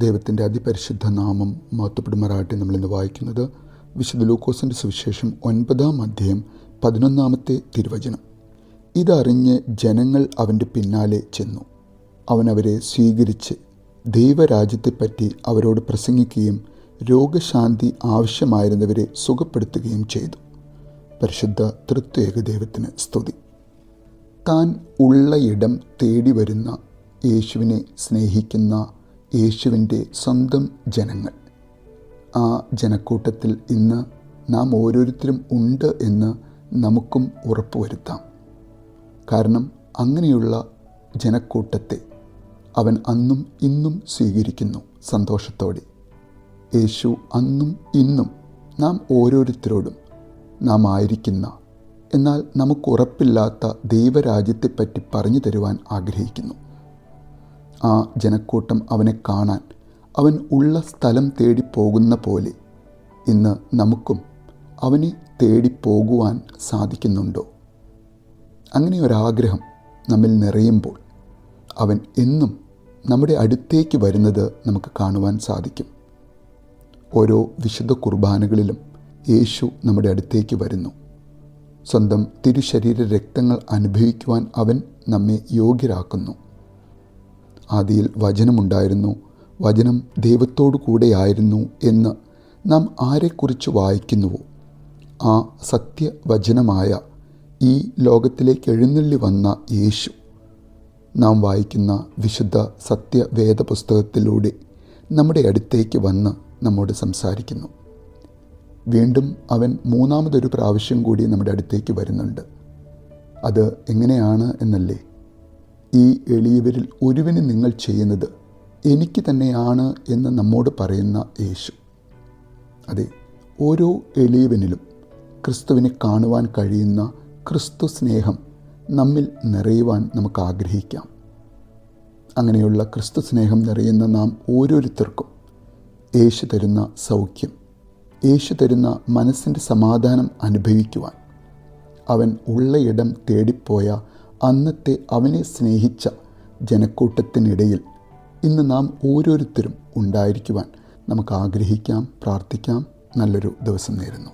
ദൈവത്തിൻ്റെ അതിപരിശുദ്ധ നാമം മഹത്വപ്പെടുമാറാകട്ടെ. നമ്മളിന്ന് വായിക്കുന്നത് വിശുദ്ധ ലൂക്കോസിൻ്റെ സുവിശേഷം 9-ാം അധ്യായം 11-ാമത്തെ തിരുവചനം. ഇതറിഞ്ഞ് ജനങ്ങൾ അവൻ്റെ പിന്നാലെ ചെന്നു. അവൻ അവരെ സ്വീകരിച്ച് ദൈവരാജ്യത്തെപ്പറ്റി അവരോട് പ്രസംഗിക്കുകയും രോഗശാന്തി ആവശ്യമായിരുന്നവരെ സുഖപ്പെടുത്തുകയും ചെയ്തു. പരിശുദ്ധ തൃത്വേക ദൈവത്തിന് സ്തുതി. താൻ ഉള്ളയിടം തേടി വരുന്ന യേശുവിനെ സ്നേഹിക്കുന്ന യേശുവിൻ്റെ സ്വന്തം ജനങ്ങൾ, ആ ജനക്കൂട്ടത്തിൽ ഇന്ന് നാം ഓരോരുത്തരും ഉണ്ട് എന്ന് നമുക്കും ഉറപ്പുവരുത്താം. കാരണം അങ്ങനെയുള്ള ജനക്കൂട്ടത്തെ അവൻ അന്നും ഇന്നും സ്വീകരിക്കുന്നു സന്തോഷത്തോടെ. യേശു അന്നും ഇന്നും നാം ഓരോരുത്തരോടും നാം ആയിരിക്കുന്ന, എന്നാൽ നമുക്കുറപ്പില്ലാത്ത ദൈവരാജ്യത്തെപ്പറ്റി പറഞ്ഞു തരുവാൻ ആഗ്രഹിക്കുന്നു. ആ ജനക്കൂട്ടം അവനെ കാണാൻ അവൻ ഉള്ള സ്ഥലം തേടി പോകുന്ന പോലെ ഇന്ന് നമുക്കും അവനെ തേടി പോകുവാൻ സാധിക്കുന്നുണ്ടോ? അങ്ങനെ ഒരാഗ്രഹം നമ്മിൽ നിറയുമ്പോൾ അവൻ എന്നും നമ്മുടെ അടുത്തേക്ക് വരുന്നത് നമുക്ക് കാണുവാൻ സാധിക്കും. ഓരോ വിശുദ്ധ കുർബാനകളിലും യേശു നമ്മുടെ അടുത്തേക്ക് വരുന്നു. സ്വന്തം തിരുശരീര രക്തങ്ങൾ അനുഭവിക്കുവാൻ അവൻ നമ്മെ യോഗ്യരാക്കുന്നു. ആദിയിൽ വചനമുണ്ടായിരുന്നു, വചനം ദൈവത്തോടു കൂടെയായിരുന്നു എന്ന് നാം ആരെക്കുറിച്ച് വായിക്കുന്നുവോ ആ സത്യവചനമായ ഈ ലോകത്തിലേക്ക് എഴുന്നള്ളി വന്ന യേശു നാം വായിക്കുന്ന വിശുദ്ധ സത്യവേദ പുസ്തകത്തിലൂടെ നമ്മുടെ അടുത്തേക്ക് വന്ന് നമ്മോട് സംസാരിക്കുന്നു. വീണ്ടും അവൻ മൂന്നാമതൊരു പ്രാവശ്യം കൂടി നമ്മുടെ അടുത്തേക്ക് വരുന്നുണ്ട്. അത് എങ്ങനെയാണ് എന്നല്ലേ? ഈ എളിയവരിൽ ഒരുവന് നിങ്ങൾ ചെയ്യുന്നത് എനിക്ക് തന്നെയാണ് എന്ന് നമ്മോട് പറയുന്ന യേശു. അതെ, ഓരോ എളിയവനിലും ക്രിസ്തുവിനെ കാണുവാൻ കഴിയുന്ന ക്രിസ്തു സ്നേഹം നമ്മിൽ നിറയുവാൻ നമുക്ക് ആഗ്രഹിക്കാം. അങ്ങനെയുള്ള ക്രിസ്തു സ്നേഹം നിറയുന്ന നാം ഓരോരുത്തർക്കും യേശു തരുന്ന സൗഖ്യം, യേശു തരുന്ന മനസ്സിൻ്റെ സമാധാനം അനുഭവിക്കുവാൻ അവൻ ഉള്ളയിടം തേടിപ്പോയ അന്നത്തെ അവനെ സ്നേഹിച്ച ജനക്കൂട്ടത്തിനിടയിൽ ഇന്ന് നാം ഓരോരുത്തരും ഉണ്ടായിരിക്കുവാൻ നമുക്ക് ആഗ്രഹിക്കാം, പ്രാർത്ഥിക്കാം. നല്ലൊരു ദിവസം നേരുന്നു.